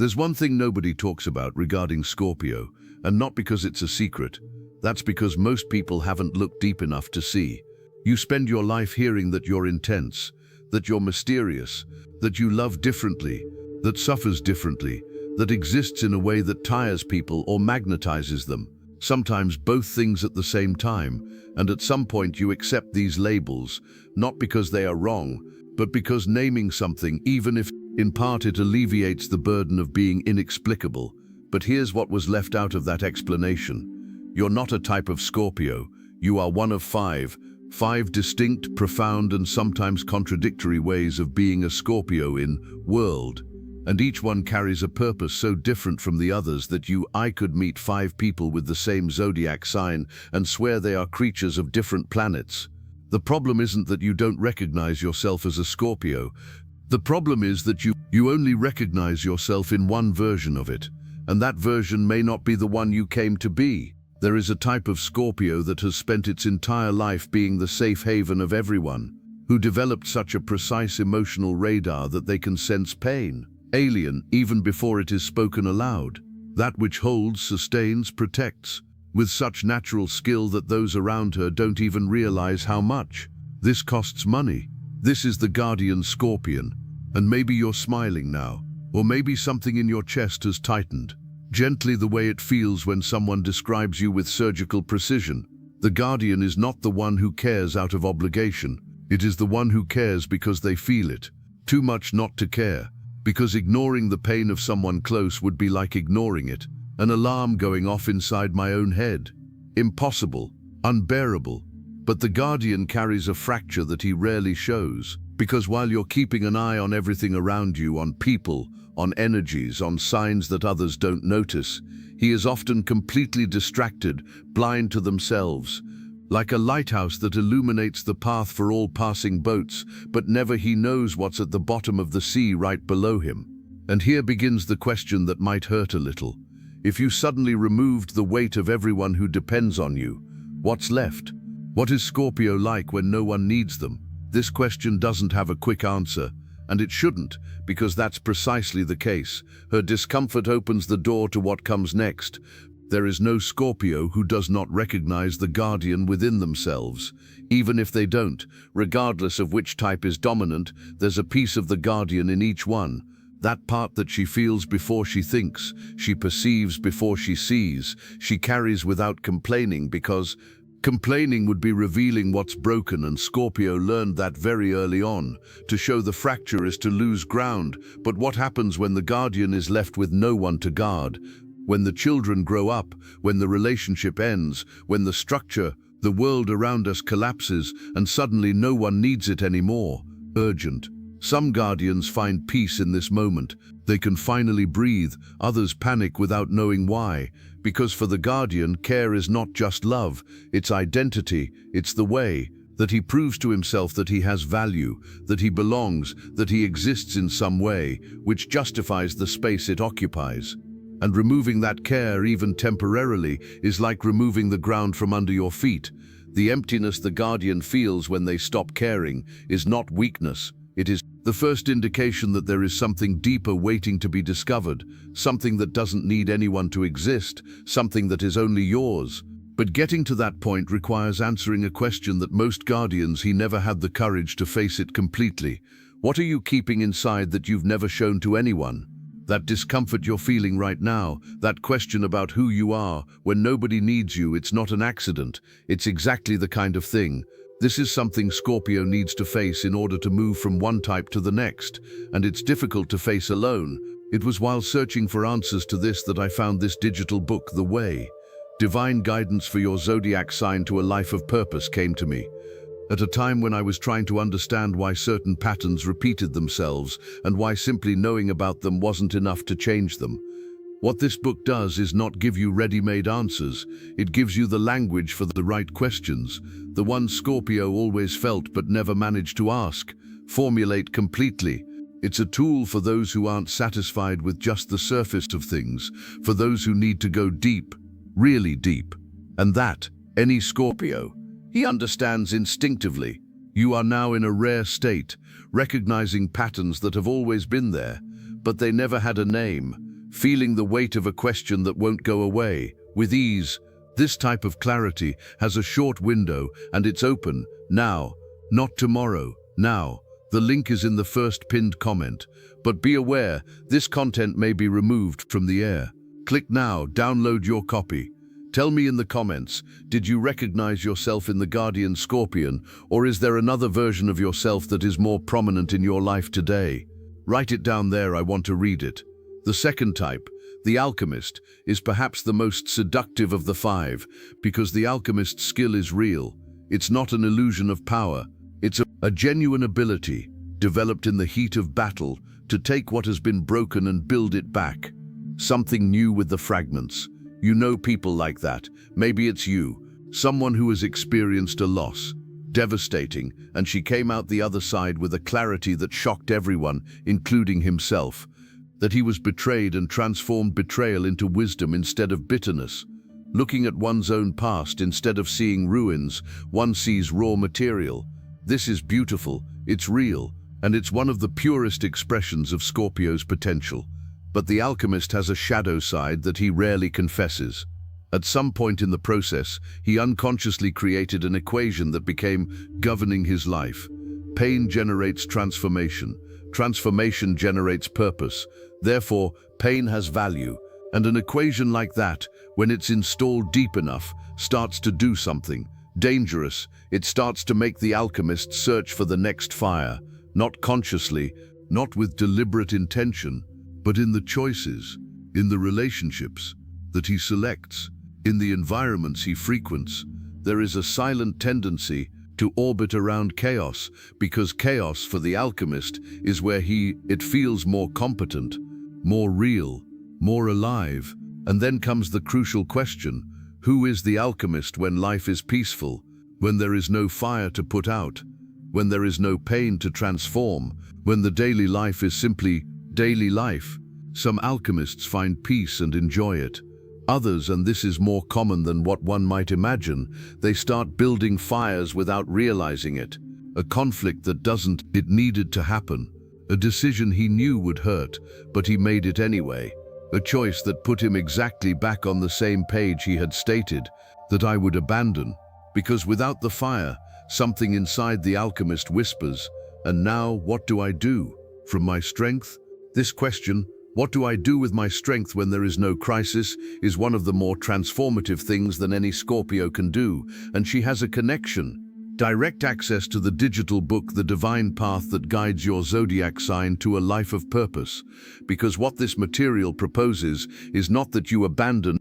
There's one thing nobody talks about regarding Scorpio, and not because it's a secret. That's because most people haven't looked deep enough to see. You spend your life hearing that you're intense, that you're mysterious, that you love differently, that suffers differently, that exists in a way that tires people or magnetizes them. Sometimes both things at the same time, and at some point you accept these labels, not because they are wrong, but because naming something, even if in part it alleviates the burden of being inexplicable. But here's what was left out of that explanation. You're not a type of Scorpio. You are one of five distinct, profound, and sometimes contradictory ways of being a Scorpio in world. And each one carries a purpose so different from the others that I could meet 5 people with the same zodiac sign and swear they are creatures of different planets. The problem isn't that you don't recognize yourself as a Scorpio. The problem is that you only recognize yourself in one version of it, and that version may not be the one you came to be. There is a type of Scorpio that has spent its entire life being the safe haven of everyone, who developed such a precise emotional radar that they can sense pain, alien, even before it is spoken aloud. That which holds, sustains, protects, with such natural skill that those around her don't even realize how much. This costs money. This is the guardian Scorpion, and maybe you're smiling now, or maybe something in your chest has tightened, gently the way it feels when someone describes you with surgical precision. The guardian is not the one who cares out of obligation. It is the one who cares because they feel it. Too much not to care, because ignoring the pain of someone close would be like ignoring it. An alarm going off inside my own head. Impossible, unbearable. But the guardian carries a fracture that he rarely shows, because while you're keeping an eye on everything around you, on people, on energies, on signs that others don't notice, he is often completely distracted, blind to themselves, like a lighthouse that illuminates the path for all passing boats, but never he knows what's at the bottom of the sea right below him. And here begins the question that might hurt a little. If you suddenly removed the weight of everyone who depends on you, what's left? What is Scorpio like when no one needs them? This question doesn't have a quick answer, and it shouldn't, because that's precisely the case. Her discomfort opens the door to what comes next. There is no Scorpio who does not recognize the guardian within themselves. Even if they don't, regardless of which type is dominant, there's a piece of the guardian in each one. That part that she feels before she thinks, she perceives before she sees, she carries without complaining, because complaining would be revealing what's broken, and Scorpio learned that very early on. To show the fracture is to lose ground. But what happens when the guardian is left with no one to guard? When the children grow up, when the relationship ends, when the structure, the world around us collapses, and suddenly no one needs it anymore. Urgent. Some guardians find peace in this moment. They can finally breathe. Others panic without knowing why. Because for the guardian, care is not just love, it's identity, it's the way that he proves to himself that he has value, that he belongs, that he exists in some way, which justifies the space it occupies. And removing that care, even temporarily, is like removing the ground from under your feet. The emptiness the guardian feels when they stop caring is not weakness. It is the first indication that there is something deeper waiting to be discovered, something that doesn't need anyone to exist, something that is only yours. But getting to that point requires answering a question that most guardians never had the courage to face it completely. What are you keeping inside that you've never shown to anyone? That discomfort you're feeling right now, that question about who you are when nobody needs you, it's not an accident. It's exactly the kind of thing. This is something Scorpio needs to face in order to move from one type to the next, and it's difficult to face alone. It was while searching for answers to this that I found this digital book, The Way. Divine Guidance for Your Zodiac Sign to a Life of Purpose came to me at a time when I was trying to understand why certain patterns repeated themselves and why simply knowing about them wasn't enough to change them. What this book does is not give you ready-made answers. It gives you the language for the right questions, the ones Scorpio always felt but never managed to ask, formulate completely. It's a tool for those who aren't satisfied with just the surface of things, for those who need to go deep, really deep. And that, any Scorpio, he understands instinctively. You are now in a rare state, recognizing patterns that have always been there, but they never had a name. feeling the weight of a question that won't go away. With ease, this type of clarity has a short window and it's open, now, not tomorrow, now. The link is in the first pinned comment. But be aware, this content may be removed from the air. Click now, download your copy. Tell me in the comments, did you recognize yourself in the Guardian Scorpion, or is there another version of yourself that is more prominent in your life today? Write it down there, I want to read it. The second type, the alchemist, is perhaps the most seductive of the five, because the alchemist's skill is real. It's not an illusion of power. It's a genuine ability, developed in the heat of battle, to take what has been broken and build it back. Something new with the fragments. You know people like that. Maybe it's you, someone who has experienced a loss, devastating, and she came out the other side with a clarity that shocked everyone, including himself. That he was betrayed and transformed betrayal into wisdom instead of bitterness. Looking at one's own past instead of seeing ruins, one sees raw material. This is beautiful, it's real, and it's one of the purest expressions of Scorpio's potential. But the alchemist has a shadow side that he rarely confesses. At some point in the process, he unconsciously created an equation that became governing his life. Pain generates transformation. Transformation generates purpose. Therefore, pain has value. And an equation like that, when it's installed deep enough, starts to do something dangerous. It starts to make the alchemist search for the next fire, not consciously, not with deliberate intention, but in the choices, in the relationships that he selects, in the environments he frequents. There is a silent tendency to orbit around chaos, because chaos for the alchemist is where it feels more competent, more real, more alive. And then comes the crucial question: who is the alchemist when life is peaceful, when there is no fire to put out, when there is no pain to transform, when the daily life is simply daily life? Some alchemists find peace and enjoy it. Others, and this is more common than what one might imagine, they start building fires without realizing it. A conflict that it needed to happen. A decision he knew would hurt, but he made it anyway. A choice that put him exactly back on the same page he had stated that I would abandon. Because without the fire, something inside the alchemist whispers, and now what do I do? From my strength? This question, what do I do with my strength when there is no crisis, is one of the more transformative things than any Scorpio can do, and she has a connection. Direct access to the digital book, The Divine Path That Guides Your Zodiac Sign to a Life of Purpose. Because what this material proposes is not that you abandon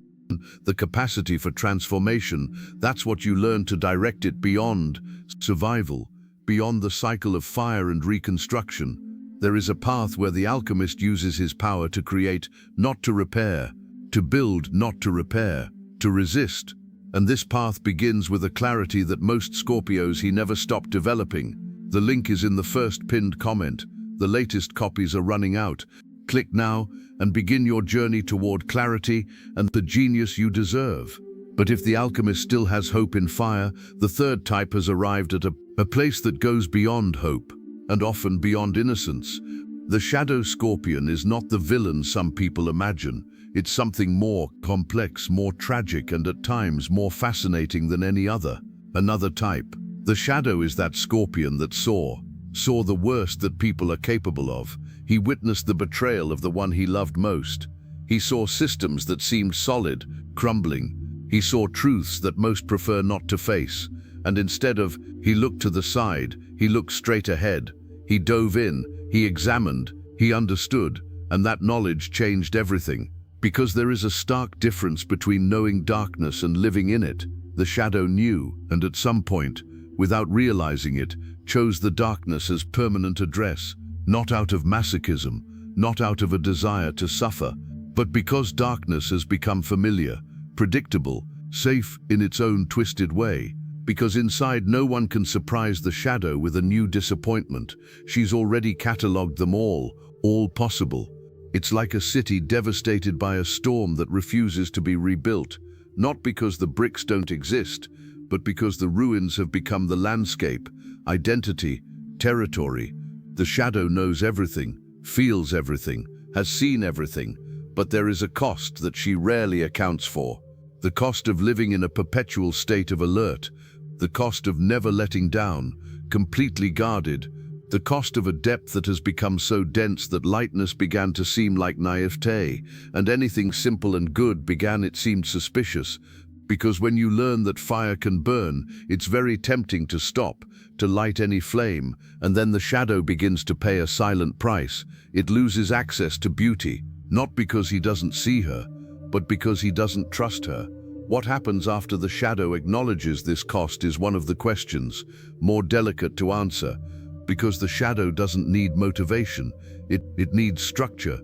the capacity for transformation. That's what you learn to direct it beyond survival, beyond the cycle of fire and reconstruction. There is a path where the alchemist uses his power to create, not to repair, to build, not to repair, to resist. And this path begins with a clarity that most Scorpios he never stopped developing. The link is in the first pinned comment. The latest copies are running out. Click now and begin your journey toward clarity and the genius you deserve. But if the alchemist still has hope in fire, the third type has arrived at a place that goes beyond hope, and often beyond innocence. The shadow scorpion is not the villain some people imagine. It's something more complex, more tragic, and at times more fascinating than any other. Another type. The shadow is that scorpion that saw the worst that people are capable of. He witnessed the betrayal of the one he loved most. He saw systems that seemed solid, crumbling. He saw truths that most prefer not to face. And instead of, he looked to the side, he looked straight ahead. He dove in, he examined, he understood, and that knowledge changed everything. Because there is a stark difference between knowing darkness and living in it. The shadow knew, and at some point, without realizing it, chose the darkness as permanent address, not out of masochism, not out of a desire to suffer, but because darkness has become familiar, predictable, safe in its own twisted way. Because inside no one can surprise the shadow with a new disappointment. She's already catalogued them all possible. It's like a city devastated by a storm that refuses to be rebuilt, not because the bricks don't exist, but because the ruins have become the landscape, identity, territory. The shadow knows everything, feels everything, has seen everything, but there is a cost that she rarely accounts for. The cost of living in a perpetual state of alert, the cost of never letting down, completely guarded, the cost of a depth that has become so dense that lightness began to seem like naivete, and anything simple and good began it seemed suspicious, because when you learn that fire can burn, it's very tempting to stop, to light any flame, and then the shadow begins to pay a silent price. It loses access to beauty, not because he doesn't see her, but because he doesn't trust her. What happens after the shadow acknowledges this cost is one of the questions, more delicate to answer, because the shadow doesn't need motivation, it needs structure.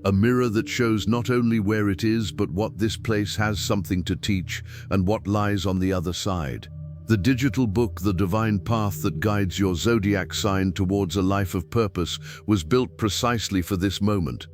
A mirror that shows not only where it is, but what this place has something to teach and what lies on the other side. The digital book, The Divine Path That Guides Your Zodiac Sign Towards a Life of Purpose, was built precisely for this moment.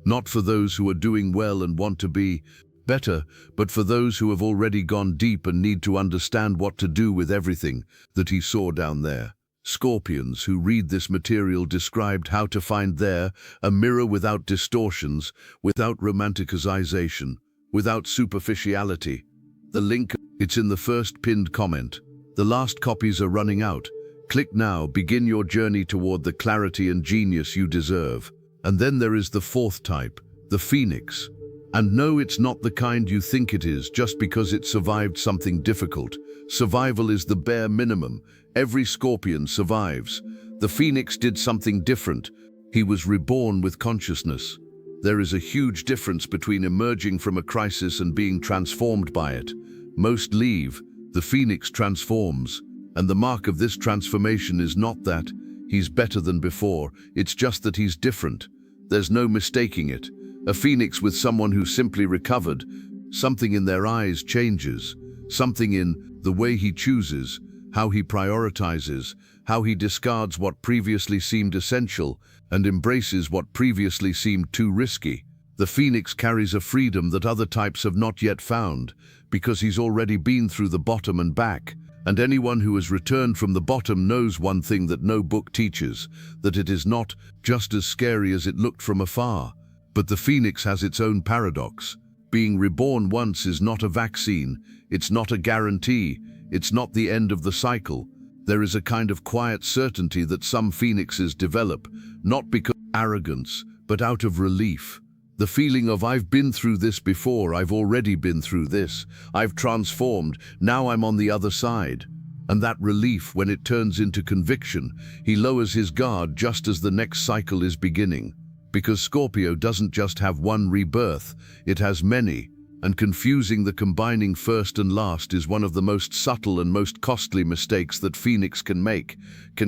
Not for those who are doing well and want to be better, but for those who have already gone deep and need to understand what to do with everything that he saw down there. Scorpions who read this material described how to find there a mirror without distortions, without romanticization, without superficiality. The link, it's in the first pinned comment. The last copies are running out. Click now, begin your journey toward the clarity and genius you deserve. And then there is the fourth type, the Phoenix. And no, it's not the kind you think it is just because it survived something difficult. Survival is the bare minimum. Every Scorpion survives. The Phoenix did something different. He was reborn with consciousness. There is a huge difference between emerging from a crisis and being transformed by it. Most leave. The Phoenix transforms. And the mark of this transformation is not that he's better than before, it's just that he's different. There's no mistaking it. A Phoenix with someone who simply recovered, something in their eyes changes, something in the way he chooses, how he prioritizes, how he discards what previously seemed essential and embraces what previously seemed too risky. The Phoenix carries a freedom that other types have not yet found, because he's already been through the bottom and back. And anyone who has returned from the bottom knows one thing that no book teaches, that it is not just as scary as it looked from afar. But the Phoenix has its own paradox. Being reborn once is not a vaccine, it's not a guarantee, it's not the end of the cycle. There is a kind of quiet certainty that some Phoenixes develop, not because of arrogance, but out of relief. The feeling of I've been through this before, I've already been through this, I've transformed, now I'm on the other side. And that relief, when it turns into conviction, he lowers his guard just as the next cycle is beginning. Because Scorpio doesn't just have one rebirth, it has many, and confusing the combining first and last is one of the most subtle and most costly mistakes that Phoenix can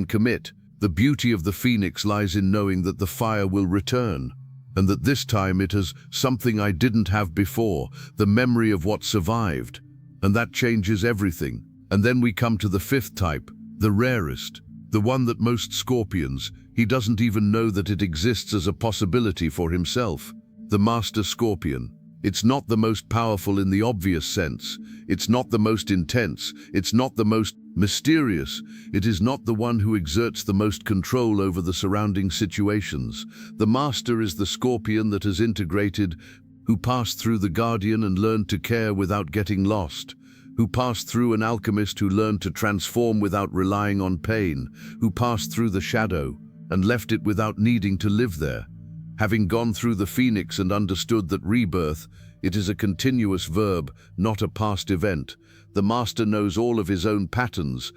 commit. The beauty of the Phoenix lies in knowing that the fire will return, and that this time it has something I didn't have before, the memory of what survived, and that changes everything. And then we come to the fifth type, the rarest, the one that most Scorpions, he doesn't even know that it exists as a possibility for himself. The Master Scorpion. It's not the most powerful in the obvious sense. It's not the most intense. It's not the most mysterious. It is not the one who exerts the most control over the surrounding situations. The Master is the Scorpion that has integrated, who passed through the Guardian and learned to care without getting lost, who passed through an alchemist who learned to transform without relying on pain, who passed through the shadow and left it without needing to live there. Having gone through the Phoenix and understood that rebirth, it is a continuous verb, not a past event. The Master knows all of his own patterns,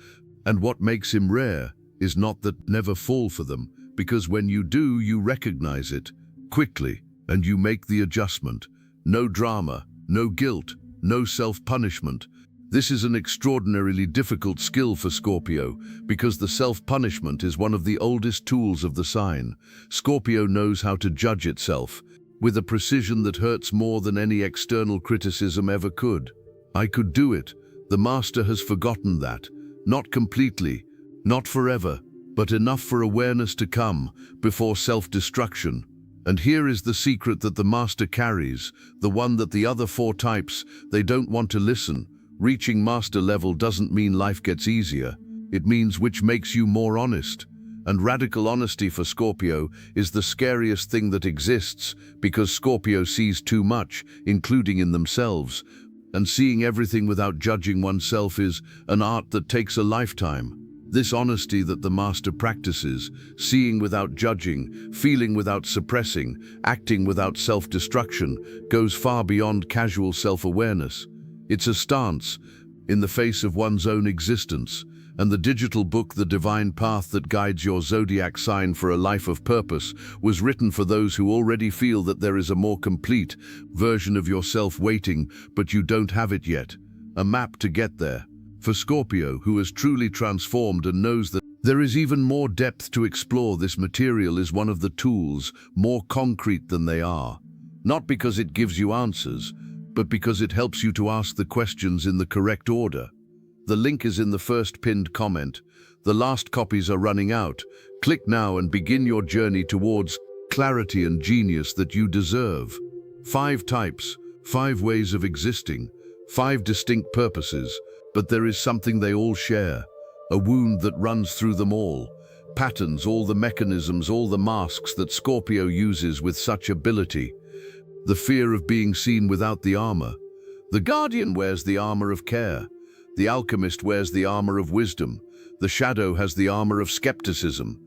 and what makes him rare is not that never fall for them, because when you do, you recognize it quickly and you make the adjustment. No drama, no guilt, no self-punishment. This is an extraordinarily difficult skill for Scorpio, because the self-punishment is one of the oldest tools of the sign. Scorpio knows how to judge itself, with a precision that hurts more than any external criticism ever could. I could do it. The Master has forgotten that. Not completely, not forever, but enough for awareness to come before self-destruction. And here is the secret that the Master carries, the one that the other four types, they don't want to listen. Reaching master level doesn't mean life gets easier. It means which makes you more honest. And radical honesty for Scorpio is the scariest thing that exists, because Scorpio sees too much, including in themselves. And seeing everything without judging oneself is an art that takes a lifetime. This honesty that the master practices, seeing without judging, feeling without suppressing, acting without self-destruction, goes far beyond casual self-awareness. It's a stance in the face of one's own existence. And the digital book, The Divine Path That Guides Your Zodiac Sign for a Life of Purpose, was written for those who already feel that there is a more complete version of yourself waiting, but you don't have it yet. A map to get there. For Scorpio, who has truly transformed and knows that there is even more depth to explore, this material is one of the tools, more concrete than they are. Not because it gives you answers, but because it helps you to ask the questions in the correct order. The link is in the first pinned comment. The last copies are running out. Click now and begin your journey towards clarity and genius that you deserve. 5 types, 5 ways of existing, 5 distinct purposes, but there is something they all share, a wound that runs through them all, patterns, all the mechanisms, all the masks that Scorpio uses with such ability. The fear of being seen without the armor. The guardian wears the armor of care. The alchemist wears the armor of wisdom. The shadow has the armor of skepticism.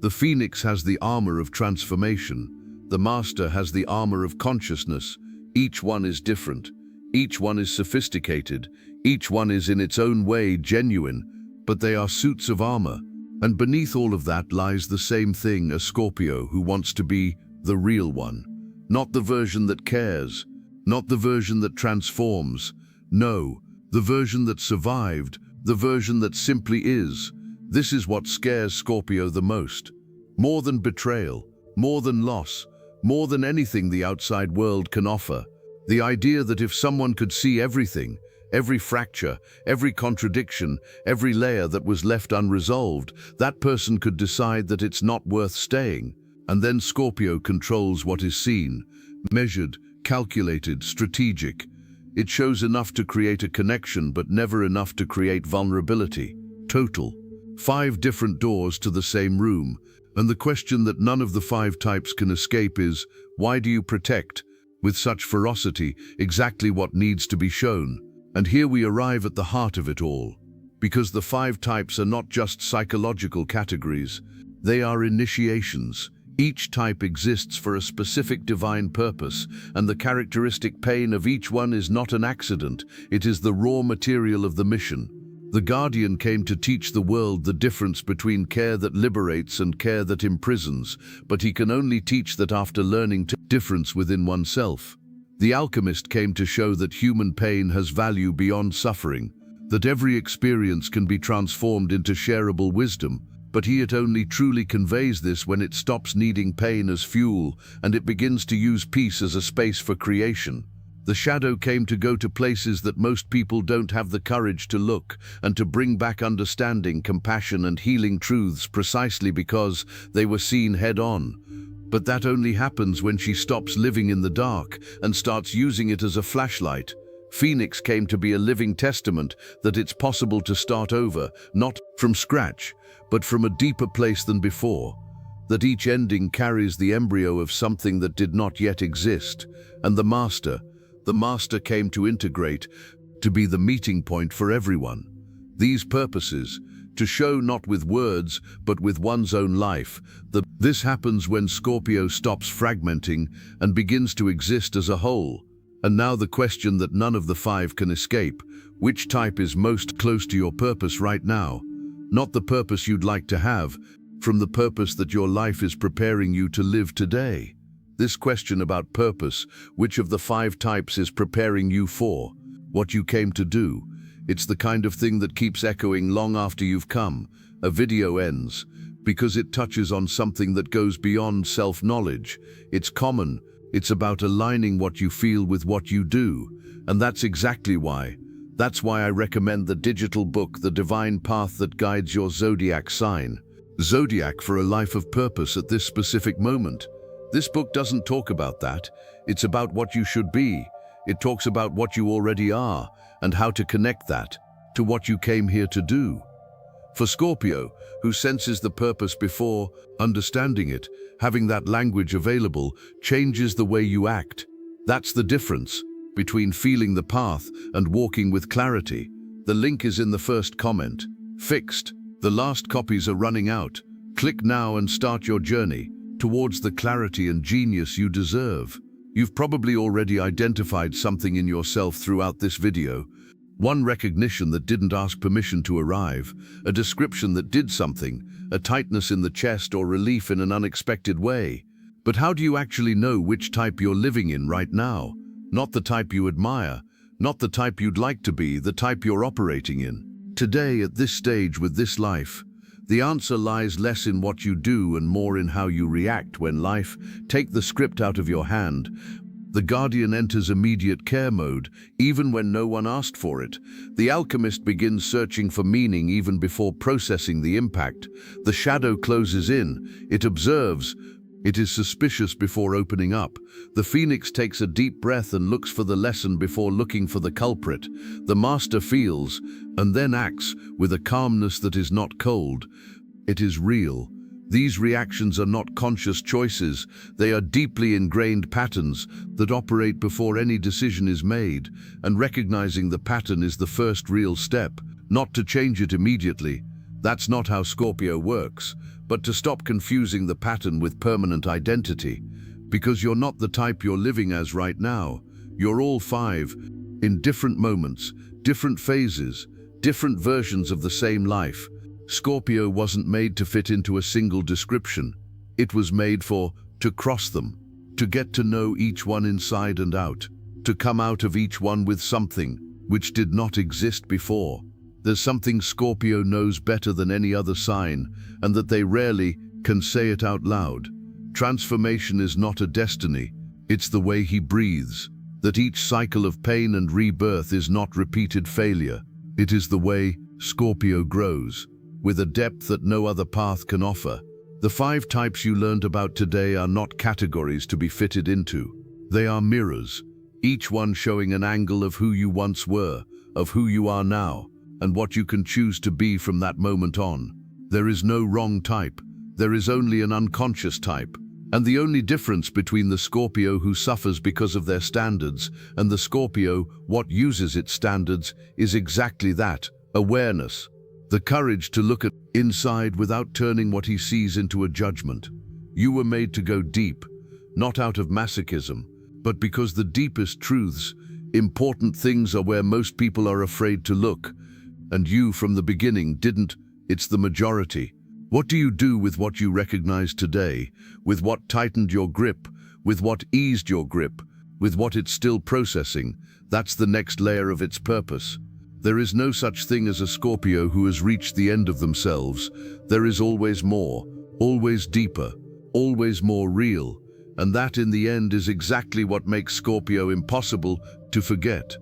The phoenix has the armor of transformation. The master has the armor of consciousness. Each one is different. Each one is sophisticated. Each one is in its own way genuine, but they are suits of armor. And beneath all of that lies the same thing, a Scorpio who wants to be the real one. Not the version that cares. Not the version that transforms. No. The version that survived, the version that simply is. This is what scares Scorpio the most. More than betrayal, more than loss, more than anything the outside world can offer. The idea that if someone could see everything, every fracture, every contradiction, every layer that was left unresolved, that person could decide that it's not worth staying. And then Scorpio controls what is seen, measured, calculated, strategic. It shows enough to create a connection, but never enough to create vulnerability. Total. 5 different doors to the same room. And the question that none of the 5 types can escape is, why do you protect, with such ferocity, exactly what needs to be shown? And here we arrive at the heart of it all. Because the 5 types are not just psychological categories. They are initiations. Each type exists for a specific divine purpose, and the characteristic pain of each one is not an accident. It is the raw material of the mission. The guardian came to teach the world the difference between care that liberates and care that imprisons, but he can only teach that after learning the difference within oneself. The alchemist came to show that human pain has value beyond suffering, that every experience can be transformed into shareable wisdom. But it only truly conveys this when it stops needing pain as fuel and it begins to use peace as a space for creation. The shadow came to go to places that most people don't have the courage to look, and to bring back understanding, compassion, and healing truths precisely because they were seen head-on. But that only happens when she stops living in the dark and starts using it as a flashlight. Phoenix came to be a living testament that it's possible to start over, not from scratch, but from a deeper place than before, that each ending carries the embryo of something that did not yet exist. And the master came to integrate, to be the meeting point for everyone. These purposes, to show not with words, but with one's own life. This happens when Scorpio stops fragmenting and begins to exist as a whole. And now the question that none of the 5 can escape: which type is most close to your purpose right now? Not the purpose you'd like to have, from the purpose that your life is preparing you to live today. This question about purpose, which of the 5 types is preparing you for what you came to do? It's the kind of thing that keeps echoing long after you've come. A video ends, because it touches on something that goes beyond self-knowledge. It's common. It's about aligning what you feel with what you do. And that's exactly why. That's why I recommend the digital book, The Divine Path That Guides Your Zodiac Sign. Zodiac for a life of purpose at this specific moment. This book doesn't talk about that. It's about what you should be. It talks about what you already are and how to connect that to what you came here to do. For Scorpio, who senses the purpose before understanding it, having that language available changes the way you act. That's the difference between feeling the path and walking with clarity. The link is in the first comment. Fixed. The last copies are running out. Click now and start your journey towards the clarity and genius you deserve. You've probably already identified something in yourself throughout this video. One recognition that didn't ask permission to arrive, a description that did something, a tightness in the chest or relief in an unexpected way. But how do you actually know which type you're living in right now? Not the type you admire, not the type you'd like to be, the type you're operating in. Today, at this stage with this life, the answer lies less in what you do and more in how you react when life takes the script out of your hand. The guardian enters immediate care mode, even when no one asked for it. The alchemist begins searching for meaning even before processing the impact. The shadow closes in. It observes. It is suspicious before opening up. The phoenix takes a deep breath and looks for the lesson before looking for the culprit. The master feels, and then acts, with a calmness that is not cold. It is real. These reactions are not conscious choices. They are deeply ingrained patterns that operate before any decision is made, and recognizing the pattern is the first real step, not to change it immediately. That's not how Scorpio works, but to stop confusing the pattern with permanent identity. Because you're not the type you're living as right now. You're all five, in different moments, different phases, different versions of the same life. Scorpio wasn't made to fit into a single description. It was made to cross them, to get to know each one inside and out, to come out of each one with something which did not exist before. There's something Scorpio knows better than any other sign, and that they rarely can say it out loud. Transformation is not a destiny, it's the way he breathes. That each cycle of pain and rebirth is not repeated failure. It is the way Scorpio grows, with a depth that no other path can offer. The 5 types you learned about today are not categories to be fitted into. They are mirrors, each one showing an angle of who you once were, of who you are now, and what you can choose to be from that moment on. There is no wrong type. There is only an unconscious type. And the only difference between the Scorpio who suffers because of their standards and the Scorpio what uses its standards is exactly that, awareness. The courage to look at inside without turning what he sees into a judgment. You were made to go deep, not out of masochism, but because the deepest truths, important things are where most people are afraid to look. And you, from the beginning, didn't. It's the majority. What do you do with what you recognize today? With what tightened your grip? With what eased your grip? With what it's still processing? That's the next layer of its purpose. There is no such thing as a Scorpio who has reached the end of themselves. There is always more, always deeper, always more real. And that in the end is exactly what makes Scorpio impossible to forget.